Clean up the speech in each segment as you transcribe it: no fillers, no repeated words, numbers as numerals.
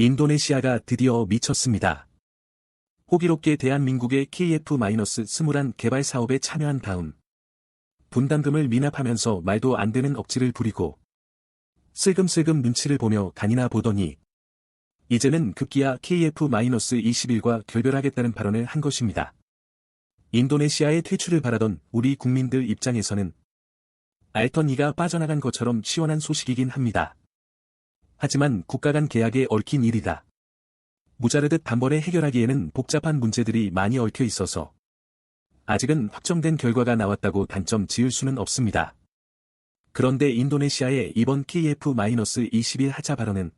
인도네시아가 드디어 미쳤습니다. 호기롭게 대한민국의 KF-21 개발 사업에 참여한 다음 분담금을 미납하면서 말도 안 되는 억지를 부리고 슬금슬금 눈치를 보며 가니나 보더니 이제는 급기야 KF-21과 결별하겠다는 발언을 한 것입니다. 인도네시아의 퇴출을 바라던 우리 국민들 입장에서는 알던 이가 빠져나간 것처럼 시원한 소식이긴 합니다. 하지만 국가 간 계약에 얽힌 일이다. 무자르듯 단번에 해결하기에는 복잡한 문제들이 많이 얽혀 있어서 아직은 확정된 결과가 나왔다고 단점 지을 수는 없습니다. 그런데 인도네시아의 이번 KF-21 하차 발언은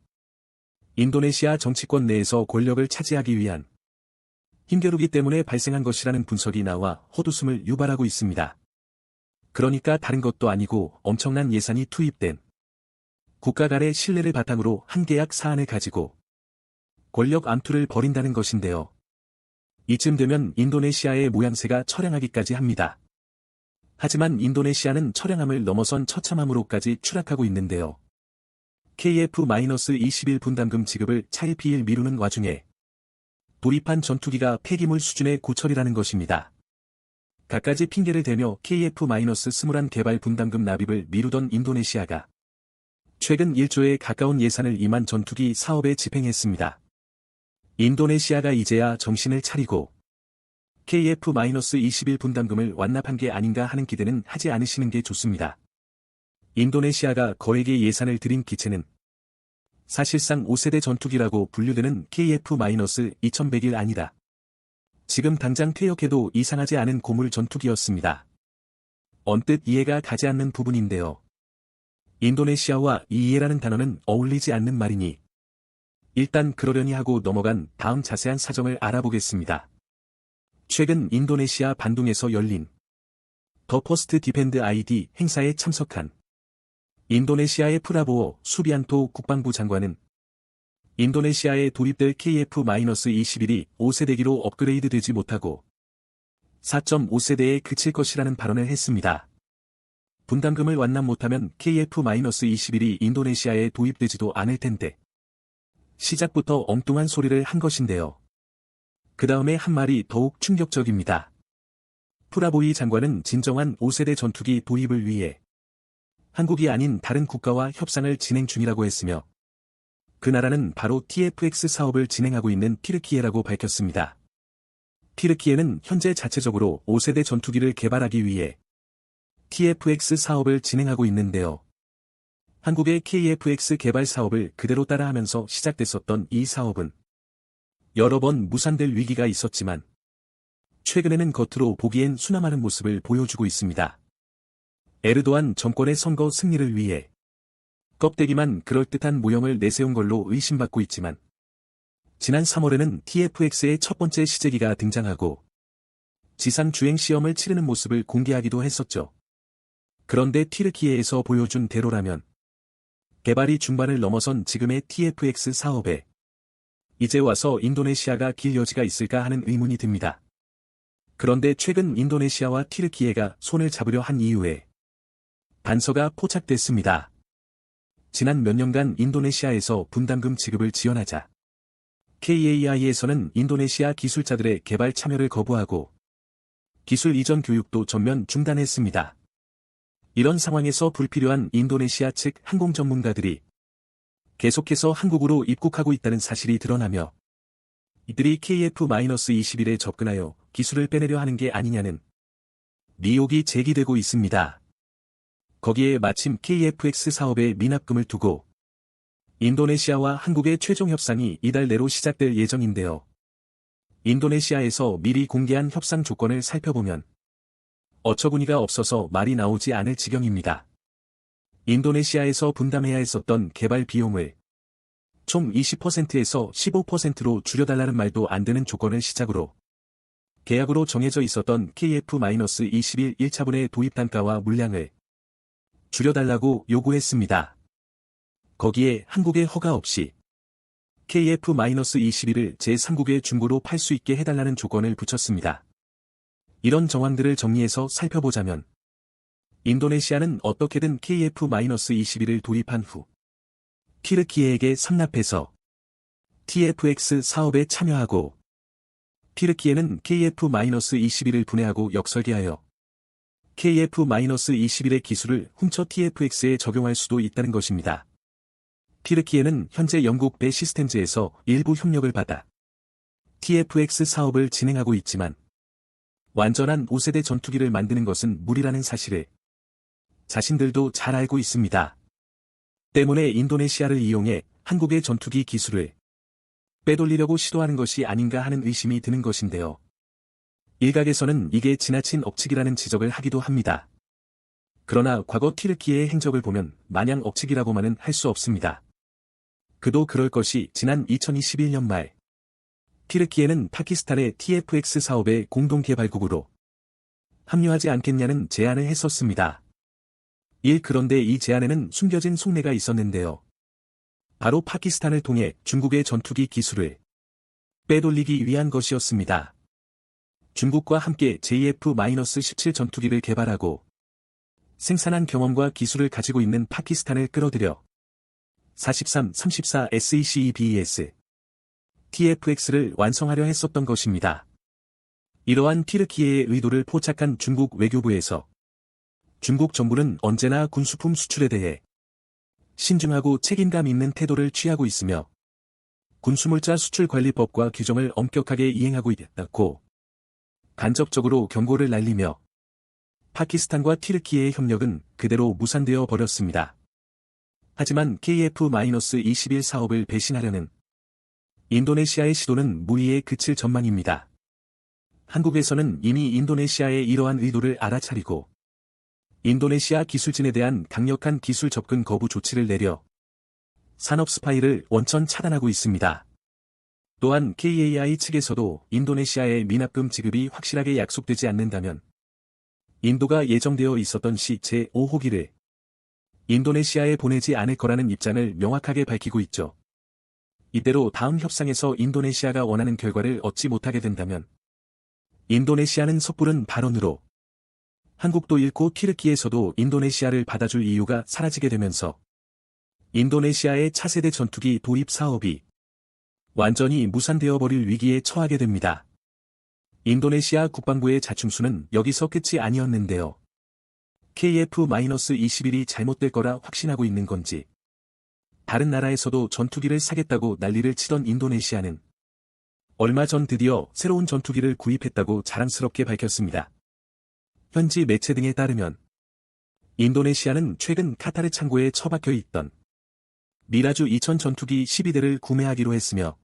인도네시아 정치권 내에서 권력을 차지하기 위한 힘겨루기 때문에 발생한 것이라는 분석이 나와 헛웃음을 유발하고 있습니다. 그러니까 다른 것도 아니고 엄청난 예산이 투입된 국가 간의 신뢰를 바탕으로 한 계약 사안을 가지고 권력 암투를 벌인다는 것인데요. 이쯤 되면 인도네시아의 모양새가 처량하기까지 합니다. 하지만 인도네시아는 처량함을 넘어선 처참함으로까지 추락하고 있는데요. KF-21 분담금 지급을 차일 피일 미루는 와중에 돌입한 전투기가 폐기물 수준의 고철이라는 것입니다. 갖가지 핑계를 대며 KF-21 개발 분담금 납입을 미루던 인도네시아가 최근 1조에 가까운 예산을 임한 전투기 사업에 집행했습니다. 인도네시아가 이제야 정신을 차리고 KF-21 분담금을 완납한 게 아닌가 하는 기대는 하지 않으시는 게 좋습니다. 인도네시아가 거액의 예산을 들인 기체는 사실상 5세대 전투기라고 분류되는 KF-2100일 아니다. 지금 당장 퇴역해도 이상하지 않은 고물 전투기였습니다. 언뜻 이해가 가지 않는 부분인데요. 인도네시아와 이해라는 단어는 어울리지 않는 말이니 일단 그러려니 하고 넘어간 다음 자세한 사정을 알아보겠습니다. 최근 인도네시아 반둥에서 열린 더 퍼스트 디펜드 아이디 행사에 참석한 인도네시아의 프라보오 수비안토 국방부 장관은 인도네시아에 도입될 KF-21이 5세대기로 업그레이드 되지 못하고 4.5세대에 그칠 것이라는 발언을 했습니다. 분담금을 완납 못하면 KF-21이 인도네시아에 도입되지도 않을 텐데 시작부터 엉뚱한 소리를 한 것인데요. 그 다음에 한 말이 더욱 충격적입니다. 프라보이 장관은 진정한 5세대 전투기 도입을 위해 한국이 아닌 다른 국가와 협상을 진행 중이라고 했으며 그 나라는 바로 TFX 사업을 진행하고 있는 튀르키예라고 밝혔습니다. 튀르키예는 현재 자체적으로 5세대 전투기를 개발하기 위해 TFX 사업을 진행하고 있는데요. 한국의 KFX 개발 사업을 그대로 따라하면서 시작됐었던 이 사업은 여러 번 무산될 위기가 있었지만 최근에는 겉으로 보기엔 수남하는 모습을 보여주고 있습니다. 에르도안 정권의 선거 승리를 위해 껍데기만 그럴듯한 모형을 내세운 걸로 의심받고 있지만 지난 3월에는 TFX의 첫 번째 시제기가 등장하고 지상 주행 시험을 치르는 모습을 공개하기도 했었죠. 그런데 튀르키예에서 보여준 대로라면 개발이 중반을 넘어선 지금의 TFX 사업에 이제 와서 인도네시아가 길 여지가 있을까 하는 의문이 듭니다. 그런데 최근 인도네시아와 튀르키예가 손을 잡으려 한 이후에 단서가 포착됐습니다. 지난 몇 년간 인도네시아에서 분담금 지급을 지연하자 KAI에서는 인도네시아 기술자들의 개발 참여를 거부하고 기술 이전 교육도 전면 중단했습니다. 이런 상황에서 불필요한 인도네시아 측 항공 전문가들이 계속해서 한국으로 입국하고 있다는 사실이 드러나며 이들이 KF-21에 접근하여 기술을 빼내려 하는 게 아니냐는 의혹이 제기되고 있습니다. 거기에 마침 KFX 사업에 미납금을 두고 인도네시아와 한국의 최종 협상이 이달 내로 시작될 예정인데요. 인도네시아에서 미리 공개한 협상 조건을 살펴보면 어처구니가 없어서 말이 나오지 않을 지경입니다. 인도네시아에서 분담해야 했었던 개발 비용을 총 20%에서 15%로 줄여달라는 말도 안 되는 조건을 시작으로 계약으로 정해져 있었던 KF-21 1차분의 도입 단가와 물량을 줄여달라고 요구했습니다. 거기에 한국의 허가 없이 KF-21을 제3국의 중고로 팔 수 있게 해달라는 조건을 붙였습니다. 이런 정황들을 정리해서 살펴보자면 인도네시아는 어떻게든 KF-21을 도입한 후 튀르키예에게 상납해서 TFX 사업에 참여하고 튀르키예는 KF-21을 분해하고 역설계하여 KF-21의 기술을 훔쳐 TFX에 적용할 수도 있다는 것입니다. 튀르키예는 현재 영국 배 시스템즈에서 일부 협력을 받아 TFX 사업을 진행하고 있지만 완전한 5세대 전투기를 만드는 것은 무리라는 사실을 자신들도 잘 알고 있습니다. 때문에 인도네시아를 이용해 한국의 전투기 기술을 빼돌리려고 시도하는 것이 아닌가 하는 의심이 드는 것인데요. 일각에서는 이게 지나친 억측이라는 지적을 하기도 합니다. 그러나 과거 튀르키예의 행적을 보면 마냥 억측이라고만은 할 수 없습니다. 그도 그럴 것이 지난 2021년 말 튀르키예는 파키스탄의 TFX 사업의 공동개발국으로 합류하지 않겠냐는 제안을 했었습니다. 그런데 이 제안에는 숨겨진 속내가 있었는데요. 바로 파키스탄을 통해 중국의 전투기 기술을 빼돌리기 위한 것이었습니다. 중국과 함께 JF-17 전투기를 개발하고 생산한 경험과 기술을 가지고 있는 파키스탄을 끌어들여 43-34 SECBS TFX를 완성하려 했었던 것입니다. 이러한 튀르키예의 의도를 포착한 중국 외교부에서 중국 정부는 언제나 군수품 수출에 대해 신중하고 책임감 있는 태도를 취하고 있으며 군수물자 수출관리법과 규정을 엄격하게 이행하고 있다고 간접적으로 경고를 날리며 파키스탄과 튀르키예의 협력은 그대로 무산되어 버렸습니다. 하지만 KF-21 사업을 배신하려는 인도네시아의 시도는 무리에 그칠 전망입니다. 한국에서는 이미 인도네시아의 이러한 의도를 알아차리고 인도네시아 기술진에 대한 강력한 기술 접근 거부 조치를 내려 산업 스파이를 원천 차단하고 있습니다. 또한 KAI 측에서도 인도네시아의 미납금 지급이 확실하게 약속되지 않는다면 인도가 예정되어 있었던 제5호기를 인도네시아에 보내지 않을 거라는 입장을 명확하게 밝히고 있죠. 이대로 다음 협상에서 인도네시아가 원하는 결과를 얻지 못하게 된다면 인도네시아는 섣부른 발언으로 한국도 잃고 튀르키예에서도 인도네시아를 받아줄 이유가 사라지게 되면서 인도네시아의 차세대 전투기 도입 사업이 완전히 무산되어 버릴 위기에 처하게 됩니다. 인도네시아 국방부의 자충수는 여기서 끝이 아니었는데요. KF-21이 잘못될 거라 확신하고 있는 건지 다른 나라에서도 전투기를 사겠다고 난리를 치던 인도네시아는 얼마 전 드디어 새로운 전투기를 구입했다고 자랑스럽게 밝혔습니다. 현지 매체 등에 따르면 인도네시아는 최근 카타르 창고에 처박혀 있던 미라주 2000 전투기 12대를 구매하기로 했으며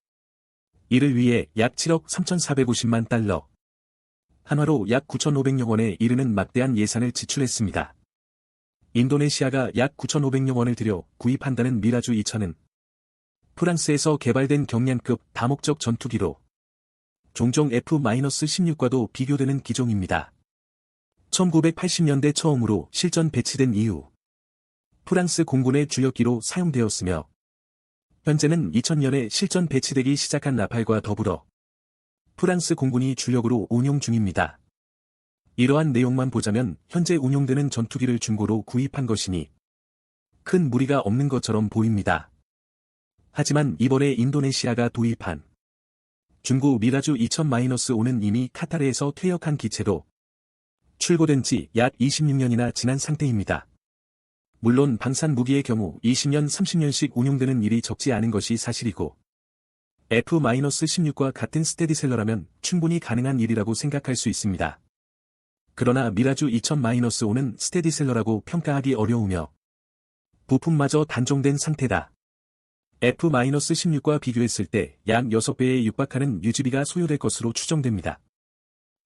이를 위해 약 7억 3,450만 달러, 한화로 약 9,500여 원에 이르는 막대한 예산을 지출했습니다. 인도네시아가 약 9,500여 원을 들여 구입한다는 미라주 2000은 프랑스에서 개발된 경량급 다목적 전투기로 종종 F-16과도 비교되는 기종입니다. 1980년대 처음으로 실전 배치된 이후 프랑스 공군의 주력기로 사용되었으며 현재는 2000년에 실전 배치되기 시작한 라팔과 더불어 프랑스 공군이 주력으로 운용 중입니다. 이러한 내용만 보자면 현재 운용되는 전투기를 중고로 구입한 것이니 큰 무리가 없는 것처럼 보입니다. 하지만 이번에 인도네시아가 도입한 중고 미라주 2000-5는 이미 카타르에서 퇴역한 기체로 출고된 지 약 26년이나 지난 상태입니다. 물론 방산 무기의 경우 20년 30년씩 운용되는 일이 적지 않은 것이 사실이고 F-16과 같은 스테디셀러라면 충분히 가능한 일이라고 생각할 수 있습니다. 그러나 미라주 2000-5는 스테디셀러라고 평가하기 어려우며 부품마저 단종된 상태다. F-16과 비교했을 때 약 6배에 육박하는 유지비가 소요될 것으로 추정됩니다.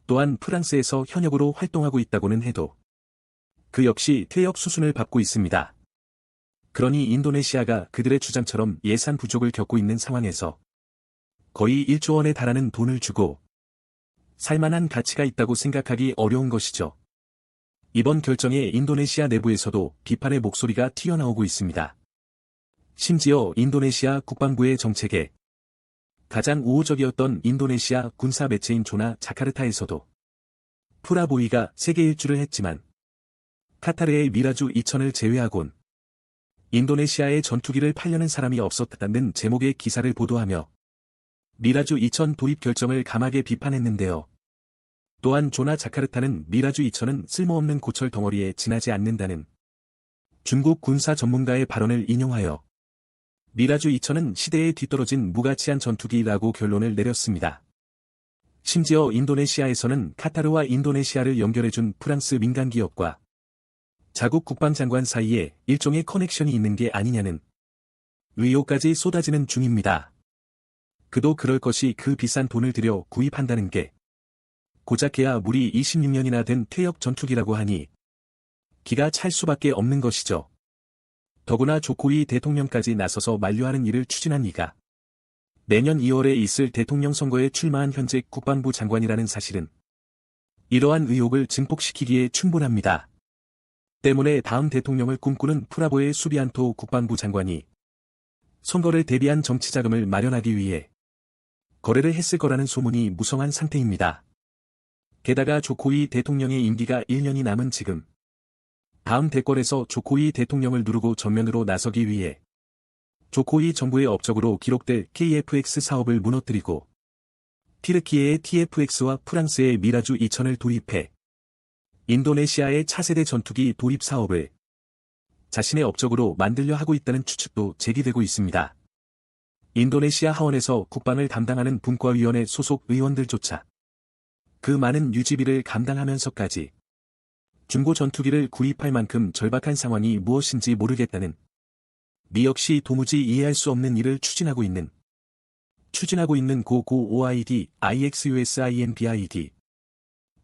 또한 프랑스에서 현역으로 활동하고 있다고는 해도 그 역시 퇴역 수순을 밟고 있습니다. 그러니 인도네시아가 그들의 주장처럼 예산 부족을 겪고 있는 상황에서 거의 1조 원에 달하는 돈을 주고 살만한 가치가 있다고 생각하기 어려운 것이죠. 이번 결정에 인도네시아 내부에서도 비판의 목소리가 튀어나오고 있습니다. 심지어 인도네시아 국방부의 정책에 가장 우호적이었던 인도네시아 군사 매체인 조나 자카르타에서도 프라보이가 세계 일주를 했지만 카타르의 미라주 2000을 제외하곤 인도네시아의 전투기를 팔려는 사람이 없었다는 제목의 기사를 보도하며 미라주 2000 도입 결정을 강하게 비판했는데요. 또한 조나 자카르타는 미라주 2000은 쓸모없는 고철 덩어리에 지나지 않는다는 중국 군사 전문가의 발언을 인용하여 미라주 2000은 시대에 뒤떨어진 무가치한 전투기라고 결론을 내렸습니다. 심지어 인도네시아에서는 카타르와 인도네시아를 연결해준 프랑스 민간기업과 자국 국방장관 사이에 일종의 커넥션이 있는 게 아니냐는 의혹까지 쏟아지는 중입니다. 그도 그럴 것이 그 비싼 돈을 들여 구입한다는 게 고작 해야 무리 26년이나 된 퇴역 전투기라고 하니 기가 찰 수밖에 없는 것이죠. 더구나 조코이 대통령까지 나서서 만류하는 일을 추진한 이가 내년 2월에 있을 대통령 선거에 출마한 현직 국방부 장관이라는 사실은 이러한 의혹을 증폭시키기에 충분합니다. 때문에 다음 대통령을 꿈꾸는 프라보의 수비안토 국방부 장관이 선거를 대비한 정치자금을 마련하기 위해 거래를 했을 거라는 소문이 무성한 상태입니다. 게다가 조코이 대통령의 임기가 1년이 남은 지금 다음 대권에서 조코이 대통령을 누르고 전면으로 나서기 위해 조코이 정부의 업적으로 기록될 KF-X 사업을 무너뜨리고 티르키예의 TF-X와 프랑스의 미라주 2000을 도입해 인도네시아의 차세대 전투기 도입 사업을 자신의 업적으로 만들려 하고 있다는 추측도 제기되고 있습니다. 인도네시아 하원에서 국방을 담당하는 분과위원회 소속 의원들조차 그 많은 유지비를 감당하면서까지 중고 전투기를 구입할 만큼 절박한 상황이 무엇인지 모르겠다는 미 역시 도무지 이해할 수 없는 일을 추진하고 있는 고고 OID, IXUSINBID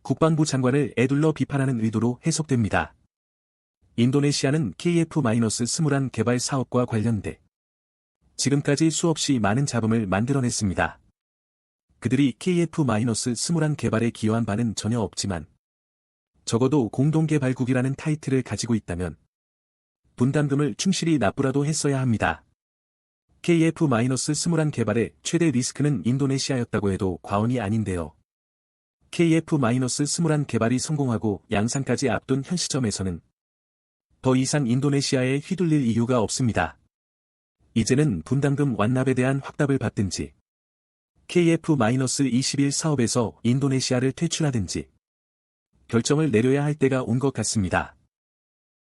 국방부 장관을 에둘러 비판하는 의도로 해석됩니다. 인도네시아는 KF-21 개발 사업과 관련돼 지금까지 수없이 많은 잡음을 만들어냈습니다. 그들이 KF-21 개발에 기여한 바는 전혀 없지만 적어도 공동개발국이라는 타이틀을 가지고 있다면 분담금을 충실히 납부라도 했어야 합니다. KF-21 개발의 최대 리스크는 인도네시아였다고 해도 과언이 아닌데요. KF-21 개발이 성공하고 양산까지 앞둔 현 시점에서는 더 이상 인도네시아에 휘둘릴 이유가 없습니다. 이제는 분담금 완납에 대한 확답을 받든지 KF-21 사업에서 인도네시아를 퇴출하든지 결정을 내려야 할 때가 온 것 같습니다.